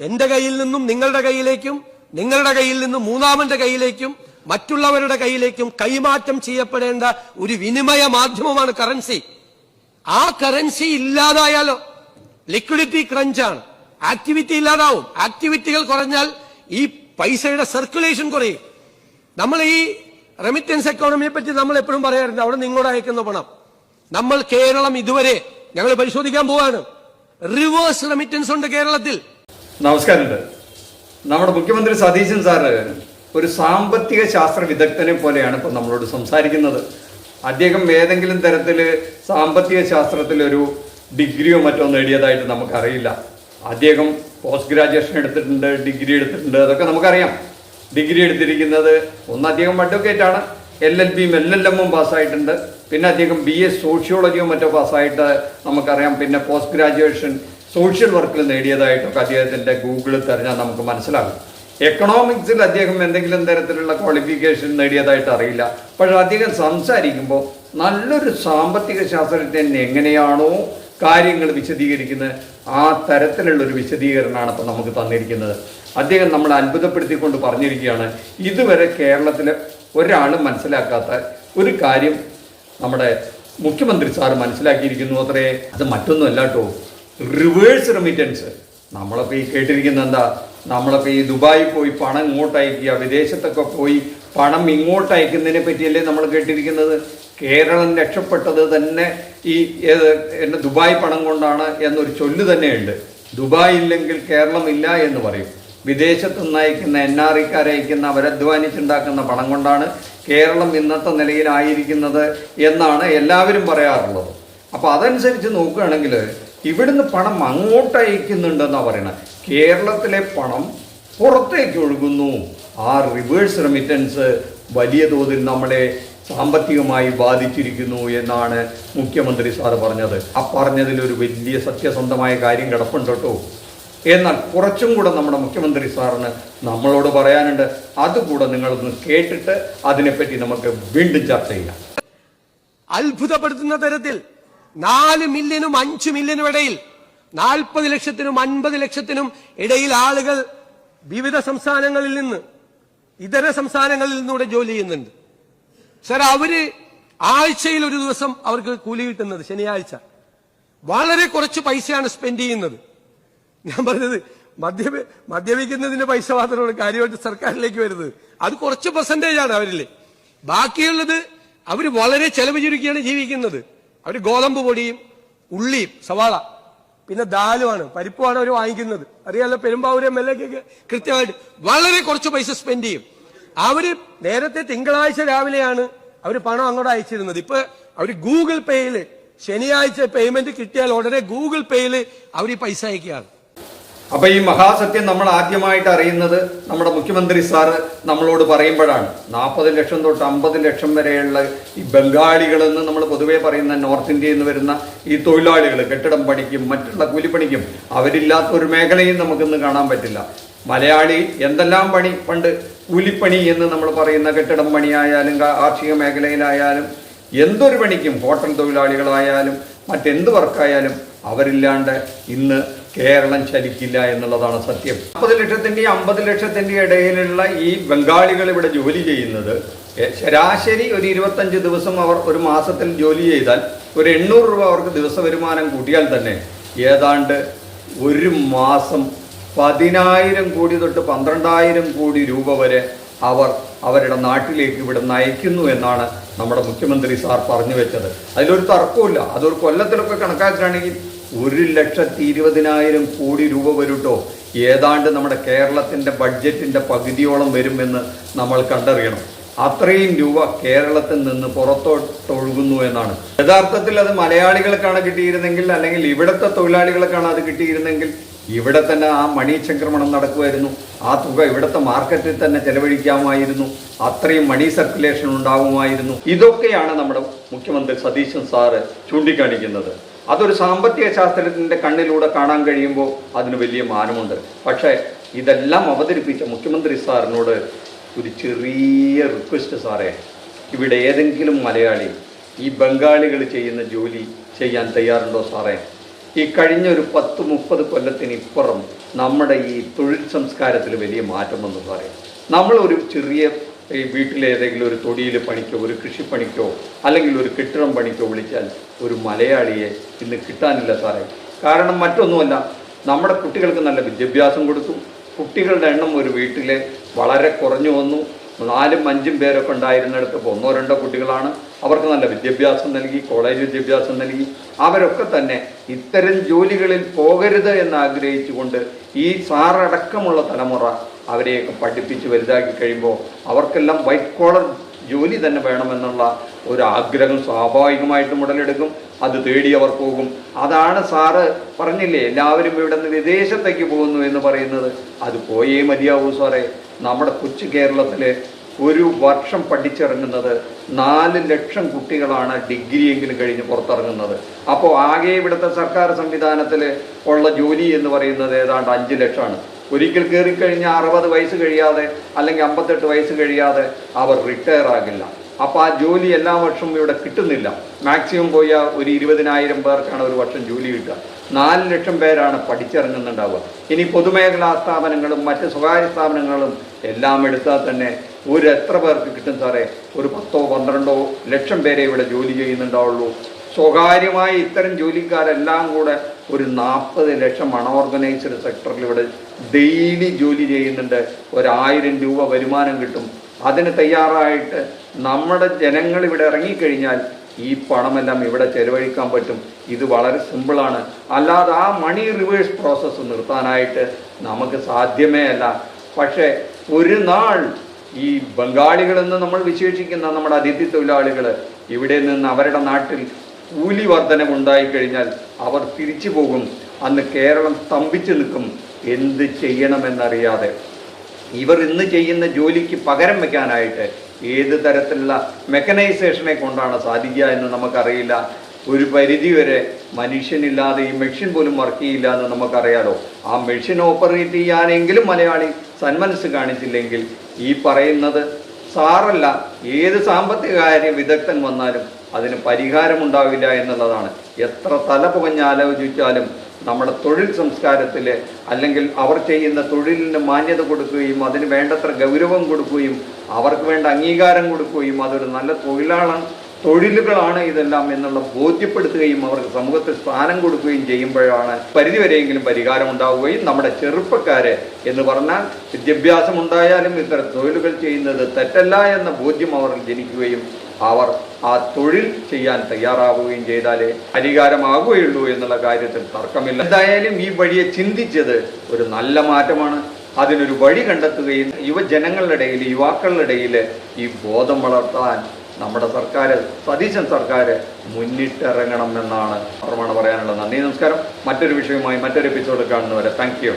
എന്റെ കയ്യിൽ നിന്നും നിങ്ങളുടെ കയ്യിലേക്കും, നിങ്ങളുടെ കയ്യിൽ നിന്നും മൂന്നാമന്റെ കയ്യിലേക്കും, മറ്റുള്ളവരുടെ കയ്യിലേക്കും കൈമാറ്റം ചെയ്യപ്പെടേണ്ട ഒരു വിനിമയ മാധ്യമമാണ് കറൻസി. ആ കറൻസി ഇല്ലാതായാലോ ലിക്വിഡിറ്റി ക്രഞ്ചാണ്. ആക്ടിവിറ്റി ഇല്ലാതാവും. ആക്ടിവിറ്റികൾ കുറഞ്ഞാൽ ഈ പൈസയുടെ സർക്കുലേഷൻ കുറയും. നമ്മൾ ഈ റെമിറ്റൻസ് എക്കോണമിയെ പറ്റി നമ്മൾ എപ്പോഴും പറയാറുണ്ട്, അവിടെ നിങ്ങളോട് അയക്കുന്ന പണം. നമ്മൾ കേരളം ഇതുവരെ ഞങ്ങൾ പരിശോധിക്കാൻ പോവാണ്. റിവേഴ്സ് റെമിറ്റൻസ് ഉണ്ട് കേരളത്തിൽ. നമസ്കാരമുണ്ട്. നമ്മുടെ മുഖ്യമന്ത്രി സതീശൻ സാറ് ഒരു സാമ്പത്തിക ശാസ്ത്ര വിദഗ്ധനെ പോലെയാണ് ഇപ്പൊ നമ്മളോട് സംസാരിക്കുന്നത്. അദ്ദേഹം ഏതെങ്കിലും തരത്തിൽ സാമ്പത്തിക ശാസ്ത്രത്തിൽ ഒരു ഡിഗ്രിയോ മറ്റോ നേടിയതായിട്ട് നമുക്കറിയില്ല. അദ്ദേഹം പോസ്റ്റ് ഗ്രാജുവേഷൻ എടുത്തിട്ടുണ്ട്, ഡിഗ്രി എടുത്തിട്ടുണ്ട്, അതൊക്കെ നമുക്കറിയാം. ഡിഗ്രി എടുത്തിരിക്കുന്നത് ഒന്ന് അദ്ദേഹം അഡ്വക്കേറ്റ് ആണ്, LLBയും LLMും പാസ്സായിട്ടുണ്ട്. പിന്നെ അദ്ദേഹം BA സോഷ്യോളജിയോ മറ്റോ പാസ്സായിട്ട് നമുക്കറിയാം. പിന്നെ പോസ്റ്റ് ഗ്രാജുവേഷൻ സോഷ്യൽ വർക്കിൽ നേടിയതായിട്ടൊക്കെ അദ്ദേഹത്തിൻ്റെ ഗൂഗിളിൽ തിരഞ്ഞാൽ നമുക്ക് മനസ്സിലാകും. എക്കണോമിക്സിൽ അദ്ദേഹം എന്തെങ്കിലും തരത്തിലുള്ള ക്വാളിഫിക്കേഷൻ നേടിയതായിട്ട് അറിയില്ല. പക്ഷെ അദ്ദേഹം സംസാരിക്കുമ്പോൾ നല്ലൊരു സാമ്പത്തിക ശാസ്ത്രജ്ഞൻ എങ്ങനെയാണോ കാര്യങ്ങൾ വിശദീകരിക്കുന്നത് ആ തരത്തിലുള്ളൊരു വിശദീകരണമാണ് ഇപ്പോൾ നമുക്ക് തന്നിരിക്കുന്നത്. അദ്ദേഹം നമ്മളെ അത്ഭുതപ്പെടുത്തിക്കൊണ്ട് പറഞ്ഞിരിക്കുകയാണ്, ഇതുവരെ കേരളത്തിൽ ഒരാളും മനസ്സിലാക്കാത്ത ഒരു കാര്യം നമ്മുടെ മുഖ്യമന്ത്രി സാറ് മനസ്സിലാക്കിയിരിക്കുന്നു അത്രേ. അത് മറ്റൊന്നുമല്ല കേട്ടോ, റിവേഴ്സ് റെമിറ്റൻസ്. നമ്മളിപ്പോൾ ഈ കേട്ടിരിക്കുന്ന എന്താ, നമ്മളിപ്പോൾ ഈ ദുബായിൽ പോയി പണം ഇങ്ങോട്ട് അയക്കുക, വിദേശത്തൊക്കെ പോയി പണം ഇങ്ങോട്ട് അയക്കുന്നതിനെ പറ്റിയല്ലേ നമ്മൾ കേട്ടിരിക്കുന്നത്. കേരളം രക്ഷപ്പെട്ടത് തന്നെ ഈ ദുബായ് പണം കൊണ്ടാണ് എന്നൊരു ചൊല്ല് തന്നെയുണ്ട്. ദുബായ് ഇല്ലെങ്കിൽ കേരളം ഇല്ല എന്ന് പറയും. വിദേശത്തു നിന്ന് അയക്കുന്ന NRIക്കാരെ അയക്കുന്ന അവരധ്വാനിച്ചുണ്ടാക്കുന്ന പണം കൊണ്ടാണ് കേരളം ഇന്നത്തെ നിലയിലായിരിക്കുന്നത് എന്നാണ് എല്ലാവരും പറയാറുള്ളത്. അപ്പോൾ അതനുസരിച്ച് നോക്കുകയാണെങ്കിൽ ഇവിടുന്ന് പണം അങ്ങോട്ട് അയക്കുന്നുണ്ടെന്നാണ് പറയണത്. കേരളത്തിലെ പണം പുറത്തേക്ക് ഒഴുകുന്നു. ആ റിവേഴ്സ് റെമിറ്റൻസ് വലിയ തോതിൽ നമ്മളെ സാമ്പത്തികമായി ബാധിച്ചിരിക്കുന്നു എന്നാണ് മുഖ്യമന്ത്രി സാറ് പറഞ്ഞത്. ആ പറഞ്ഞതിലൊരു വലിയ സത്യസന്ധമായ കാര്യം കിടപ്പുണ്ട് കേട്ടോ. എന്നാൽ കുറച്ചും കൂടെ നമ്മുടെ മുഖ്യമന്ത്രി സാറിന് നമ്മളോട് പറയാനുണ്ട്. അതുകൂടെ നിങ്ങളൊന്ന് കേട്ടിട്ട് അതിനെപ്പറ്റി നമുക്ക് വീണ്ടും ചർച്ച ചെയ്യാം. അത്ഭുതപ്പെടുത്തുന്ന തരത്തിൽ 4 മില്യനും 5 മില്യനും ഇടയിൽ, 40 ലക്ഷത്തിനും 50 ലക്ഷത്തിനും ഇടയിൽ ആളുകൾ വിവിധ സംസ്ഥാനങ്ങളിൽ നിന്ന്, ഇതര സംസ്ഥാനങ്ങളിൽ നിന്നൂടെ ജോലി ചെയ്യുന്നുണ്ട്. സർ, അവര് ആഴ്ചയിൽ ഒരു ദിവസം അവർക്ക് കൂലി കിട്ടുന്നത് ശനിയാഴ്ച. വളരെ കുറച്ച് പൈസയാണ് സ്പെൻഡ് ചെയ്യുന്നത്. ഞാൻ പറഞ്ഞത് മദ്യപിക്കുന്നതിന്റെ പൈസ മാത്രമാണ് കാര്യമായിട്ട് സർക്കാരിലേക്ക് വരുന്നത്. അത് കുറച്ച് പെർസെന്റേജ് ആണ് അവരില്. ബാക്കിയുള്ളത് അവർ വളരെ ചെലവ് ചുരുക്കിയാണ് ജീവിക്കുന്നത്. അവർ ഗോതമ്പ് പൊടിയും ഉള്ളിയും സവാള പിന്നെ ദാലുമാണ്, പരിപ്പുമാണ് അവർ വാങ്ങിക്കുന്നത്. അറിയാലോ, പെരുമ്പാവൂരെ മെല്ലക്കൊക്കെ കൃത്യമായിട്ട് വളരെ കുറച്ച് പൈസ സ്പെൻഡ് ചെയ്യും. അവര് നേരത്തെ തിങ്കളാഴ്ച രാവിലെയാണ് അവർ പണം അങ്ങോട്ട് അയച്ചിരുന്നത്. ഇപ്പൊ അവർ ഗൂഗിൾ പേയില് ശനിയാഴ്ച പേയ്മെന്റ് കിട്ടിയാൽ ഉടനെ ഗൂഗിൾ പേയില് അവർ ഈ പൈസ അയക്കുകയാണ്. അപ്പൊ ഈ മഹാസത്യം നമ്മൾ ആദ്യമായിട്ട് അറിയുന്നത് നമ്മുടെ മുഖ്യമന്ത്രി സാറ് നമ്മളോട് പറയുമ്പോഴാണ്. 40 ലക്ഷം തൊട്ട് 50 ലക്ഷം വരെയുള്ള ഈ ബംഗാളികളെന്ന് നമ്മൾ പൊതുവെ പറയുന്ന നോർത്ത് ഇന്ത്യയിൽ നിന്ന് വരുന്ന ഈ തൊഴിലാളികൾ, കെട്ടിടം പണിക്കും മറ്റുള്ള കൂലിപ്പണിക്കും, അവരില്ലാത്ത ഒരു മേഖലയും നമുക്കിന്ന് കാണാൻ പറ്റില്ല. മലയാളി എന്തെല്ലാം പണി, പണ്ട് കൂലിപ്പണി എന്ന് നമ്മൾ പറയുന്ന കെട്ടിടം പണിയായാലും കാർഷിക മേഖലയിലായാലും എന്തൊരു പണിക്കും, ഹോട്ടൽ തൊഴിലാളികളായാലും മറ്റെന്ത് വർക്കായാലും അവരില്ലാണ്ട് ഇന്ന് കേരളം ചലിക്കില്ല എന്നുള്ളതാണ് സത്യം. 40 ലക്ഷത്തിൻ്റെയും 50 ലക്ഷത്തിൻ്റെയും ഇടയിലുള്ള ഈ ബംഗാളികൾ ഇവിടെ ജോലി ചെയ്യുന്നത് ശരാശരി ഒരു 25 ദിവസം അവർ ഒരു മാസത്തിൽ ജോലി ചെയ്താൽ ഒരു 800 രൂപ അവർക്ക് ദിവസ വരുമാനം കൂട്ടിയാൽ തന്നെ ഏതാണ്ട് ഒരു മാസം 10,000 കോടി തൊട്ട് 12,000 കോടി രൂപ വരെ അവർ അവരുടെ നാട്ടിലേക്ക് ഇവിടെ നയിക്കുന്നു എന്നാണ് നമ്മുടെ മുഖ്യമന്ത്രി സാർ പറഞ്ഞു വെച്ചത്. അതിലൊരു തർക്കമില്ല. അതൊരു കൊല്ലത്തിലൊക്കെ കണക്കാക്കുകയാണെങ്കിൽ 1,20,000 കോടി രൂപ വരും കേട്ടോ. ഏതാണ്ട് നമ്മുടെ കേരളത്തിൻ്റെ ബഡ്ജറ്റിൻ്റെ പകുതിയോളം വരുമെന്ന് നമ്മൾ കണ്ടറിയണം. അത്രയും രൂപ കേരളത്തിൽ നിന്ന് പുറത്തോട്ടൊഴുകുന്നു എന്നാണ്. യഥാർത്ഥത്തിൽ അത് മലയാളികൾക്കാണ് കിട്ടിയിരുന്നെങ്കിൽ, അല്ലെങ്കിൽ ഇവിടുത്തെ തൊഴിലാളികൾക്കാണ് അത് കിട്ടിയിരുന്നെങ്കിൽ ഇവിടെ തന്നെ ആ മണി സംക്രമണം നടക്കുമായിരുന്നു. ആ തുക ഇവിടുത്തെ മാർക്കറ്റിൽ തന്നെ ചെലവഴിക്കാമായിരുന്നു. അത്രയും മണി സർക്കുലേഷൻ ഉണ്ടാകുമായിരുന്നു. ഇതൊക്കെയാണ് നമ്മുടെ മുഖ്യമന്ത്രി സതീശൻ സാറ് ചൂണ്ടിക്കാണിക്കുന്നത്. അതൊരു സാമ്പത്തിക ശാസ്ത്രത്തിൻ്റെ കണ്ണിലൂടെ കാണാൻ കഴിയുമ്പോൾ അതിന് വലിയ മാനമുണ്ട്. പക്ഷേ ഇതെല്ലാം അവതരിപ്പിച്ച മുഖ്യമന്ത്രി സാറിനോട് ഒരു ചെറിയ റിക്വസ്റ്റ് സാറേ, ഇവിടെ ഏതെങ്കിലും മലയാളി ഈ ബംഗാളികൾ ചെയ്യുന്ന ജോലി ചെയ്യാൻ തയ്യാറുണ്ടോ സാറേ? ഈ കഴിഞ്ഞ ഒരു 10-30 കൊല്ലത്തിന് ഇപ്പുറം നമ്മുടെ ഈ തൊഴിൽ സംസ്കാരത്തിൽ വലിയ മാറ്റം എന്ന് പറയും. നമ്മളൊരു ചെറിയ ഈ വീട്ടിലെ ഏതെങ്കിലും ഒരു തൊടിയിൽ പണിക്കോ ഒരു കൃഷിപ്പണിക്കോ അല്ലെങ്കിൽ ഒരു കെട്ടിടം പണിക്കോ വിളിച്ചാൽ ഒരു മലയാളിയെ ഇന്ന് കിട്ടാനില്ല സാറേ. കാരണം മറ്റൊന്നുമല്ല, നമ്മുടെ കുട്ടികൾക്ക് നല്ല വിദ്യാഭ്യാസം കൊടുത്തു. കുട്ടികളുടെ എണ്ണം ഒരു വീട്ടിൽ വളരെ കുറഞ്ഞു വന്നു. 4ഉം 5ഉം പേരൊക്കെ ഉണ്ടായിരുന്നിടത്ത് ഇപ്പോൾ 1ഓ 2ഓ കുട്ടികളാണ്. അവർക്ക് നല്ല വിദ്യാഭ്യാസം നൽകി, കോളേജ് വിദ്യാഭ്യാസം നൽകി. അവരൊക്കെ തന്നെ ഇത്തരം ജോലികളിൽ പോകരുത് എന്ന് ആഗ്രഹിച്ചുകൊണ്ട് ഈ സാറടക്കമുള്ള തലമുറ അവരെയൊക്കെ പഠിപ്പിച്ച് വലുതാക്കി കഴിയുമ്പോൾ അവർക്കെല്ലാം വൈറ്റ് കോളർ ജോലി തന്നെ വേണമെന്നുള്ള ഒരു ആഗ്രഹം സ്വാഭാവികമായിട്ടും ഉടലെടുക്കും. അത് തേടി അവർ പോകും. അതാണ് സാറ് പറഞ്ഞില്ലേ, എല്ലാവരും ഇവിടെ നിന്ന് വിദേശത്തേക്ക് പോകുന്നു എന്ന് പറയുന്നത്. അത് പോയേ മതിയാവൂ സാറേ. നമ്മുടെ കൊച്ചു കേരളത്തിൽ ഒരു വർഷം പഠിച്ചിറങ്ങുന്നത് 4 ലക്ഷം കുട്ടികളാണ് ഡിഗ്രിയെങ്കിലും കഴിഞ്ഞ് പുറത്തിറങ്ങുന്നത്. അപ്പോൾ ആകെ ഇവിടുത്തെ സർക്കാർ സംവിധാനത്തിൽ ഉള്ള ജോലി എന്ന് പറയുന്നത് ഏതാണ്ട് 5 ലക്ഷമാണ്. ഒരിക്കൽ കയറിക്കഴിഞ്ഞാൽ 60 വയസ്സ് കഴിയാതെ അല്ലെങ്കിൽ 58 വയസ്സ് കഴിയാതെ അവർ റിട്ടയർ ആകില്ല. അപ്പോൾ ആ ജോലി എല്ലാ വർഷവും ഇവിടെ കിട്ടുന്നില്ല. മാക്സിമം പോയാൽ ഒരു 20,000 പേർക്കാണ് ഒരു വർഷം ജോലി കിട്ടുക. 4 ലക്ഷം പേരാണ് പഠിച്ചിറങ്ങുന്നുണ്ടാവുക. ഇനി പൊതുമേഖലാ സ്ഥാപനങ്ങളും മറ്റ് സ്വകാര്യ സ്ഥാപനങ്ങളും എല്ലാം എടുത്താൽ തന്നെ എത്ര പേർക്ക് കിട്ടും സാറേ? ഒരു 10ഓ 12ഓ ലക്ഷം പേരെ ഇവിടെ ജോലി ചെയ്യുന്നുണ്ടാവുള്ളൂ. സ്വകാര്യമായ ഇത്തരം ജോലിക്കാരെല്ലാം കൂടെ ഒരു 40 ലക്ഷം അൺഓർഗനൈസ്ഡ് സെക്ടറിൽ ഇവിടെ ഡെയിലി ജോലി ചെയ്യുന്നുണ്ട്. 1000 രൂപ വരുമാനം കിട്ടും. അതിന് തയ്യാറായിട്ട് നമ്മുടെ ജനങ്ങൾ ഇവിടെ ഇറങ്ങിക്കഴിഞ്ഞാൽ ഈ പണമെല്ലാം ഇവിടെ ചെലവഴിക്കാൻ പറ്റും. ഇത് വളരെ സിമ്പിളാണ്. അല്ലാതെ ആ മണി റിവേഴ്സ് പ്രോസസ്സ് നിർത്താനായിട്ട് നമുക്ക് സാധ്യമേ അല്ല. പക്ഷേ ഒരു നാൾ ഈ ബംഗാളികളെന്ന് നമ്മൾ വിശേഷിക്കുന്ന നമ്മുടെ അതിഥി തൊഴിലാളികൾ ഇവിടെ നിന്ന് അവരുടെ നാട്ടിൽ കൂലി വർധനവുണ്ടായിക്കഴിഞ്ഞാൽ അവർ തിരിച്ചു പോകും. അന്ന് കേരളം സ്തംഭിച്ചു നിൽക്കും, എന്ത് ചെയ്യണമെന്നറിയാതെ. ഇവർ ഇന്ന് ചെയ്യുന്ന ജോലിക്ക് പകരം വയ്ക്കാനായിട്ട് ഏത് തരത്തിലുള്ള മെക്കനൈസേഷനെ കൊണ്ടാണ് സാധിക്കുക എന്ന് നമുക്കറിയില്ല. ഒരു പരിധിവരെ മനുഷ്യനില്ലാതെ ഈ മെഷീൻ പോലും വർക്ക് ചെയ്യില്ല എന്ന് നമുക്കറിയാലോ. ആ മെഷീൻ ഓപ്പറേറ്റ് ചെയ്യാനെങ്കിലും മലയാളി സന്മനസ് കാണിച്ചില്ലെങ്കിൽ ഈ പറയുന്നത് സാറല്ല, ഏത് സാമ്പത്തിക കാര്യ വിദഗ്ധൻ വന്നാലും അതിന് പരിഹാരമുണ്ടാവില്ല എന്നുള്ളതാണ്. എത്ര തല പുകഞ്ഞാലോചിച്ചാലും നമ്മുടെ തൊഴിൽ സംസ്കാരത്തിൽ അല്ലെങ്കിൽ അവർ ചെയ്യുന്ന തൊഴിലിന് മാന്യത കൊടുക്കുകയും അതിന് വേണ്ടത്ര ഗൗരവം കൊടുക്കുകയും അവർക്ക് വേണ്ട അംഗീകാരം കൊടുക്കുകയും അതൊരു നല്ല തൊഴിലുകളാണ് ഇതെല്ലാം എന്നുള്ള ബോധ്യപ്പെടുത്തുകയും അവർക്ക് സമൂഹത്തിൽ സ്ഥാനം കൊടുക്കുകയും ചെയ്യുമ്പോഴാണ് പരിധിവരെയെങ്കിലും പരിഹാരം ഉണ്ടാവുകയും നമ്മുടെ ചെറുപ്പക്കാരെ എന്ന് പറഞ്ഞാൽ വിദ്യാഭ്യാസം ഉണ്ടായാലും ഇത്തരം തൊഴിലുകൾ ചെയ്യുന്നത് തെറ്റല്ല എന്ന ബോധ്യം അവരിൽ ജനിക്കുകയും അവർ ആ തൊഴിൽ ചെയ്യാൻ തയ്യാറാവുകയും ചെയ്താലേ അധികാരമാകുകയുള്ളൂ എന്നുള്ള കാര്യത്തിൽ തർക്കമില്ല. എന്തായാലും ഈ വഴിയെ ചിന്തിച്ചത് ഒരു നല്ല മാറ്റമാണ്. അതിനൊരു വഴി കണ്ടെത്തുകയും യുവജനങ്ങളുടെ ഇടയിൽ യുവാക്കളുടെ ഇടയിൽ ഈ ബോധം വളർത്താൻ നമ്മുടെ സർക്കാർ, സതീശൻ സർക്കാർ മുന്നിട്ടിറങ്ങണം എന്നാണ് മാത്രമാണ് പറയാനുള്ളത്. നന്ദി, നമസ്കാരം. മറ്റൊരു വിഷയവുമായി മറ്റൊരു എപ്പിസോഡ് കാണുന്നവരെ താങ്ക് യു.